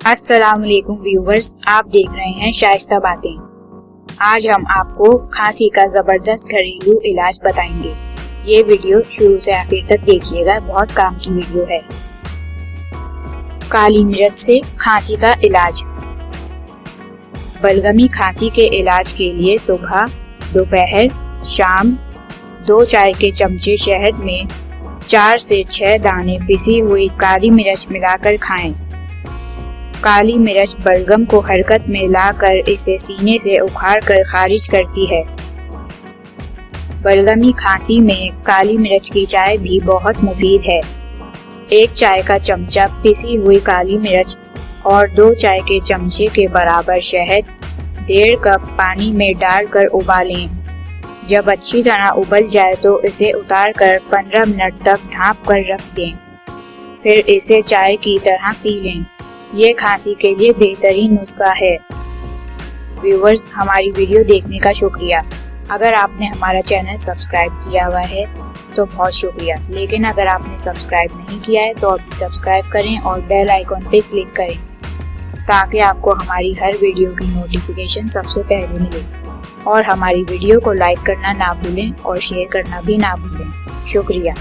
अस्सलाम वालेकुम व्यूवर्स, आप देख रहे हैं शाइस्ता बातें। आज हम आपको खांसी का जबरदस्त घरेलू इलाज बताएंगे। ये वीडियो शुरू से आखिर तक देखिएगा, बहुत काम की वीडियो है। काली मिर्च से खांसी का इलाज। बलगमी खांसी के इलाज के लिए सुबह, दोपहर, शाम 2 चाय के चमचे शहद में 4 से 6 दाने पिसी हुई काली मिर्च मिलाकर खाएं। काली मिर्च बलगम को हरकत में लाकर इसे सीने से उखाड़कर खारिज करती है। बलगमी खांसी में काली मिर्च की चाय भी बहुत मुफीद है। 1 चाय का चमचा पिसी हुई काली मिर्च और 2 चाय के चमचे के बराबर शहद 1.5 कप पानी में डालकर उबालें। जब अच्छी तरह उबल जाए तो इसे उतारकर 15 मिनट तक ढाँप कर रख दें। फिर इसे चाय की तरह पी लें। ये खांसी के लिए बेहतरीन नुस्खा है। व्यूवर्स, हमारी वीडियो देखने का शुक्रिया। अगर आपने हमारा चैनल सब्सक्राइब किया हुआ है तो बहुत शुक्रिया, लेकिन अगर आपने सब्सक्राइब नहीं किया है तो अभी सब्सक्राइब करें और बेल आइकॉन पे क्लिक करें ताकि आपको हमारी हर वीडियो की नोटिफिकेशन सबसे पहले मिले। और हमारी वीडियो को लाइक करना ना भूलें और शेयर करना भी ना भूलें। शुक्रिया।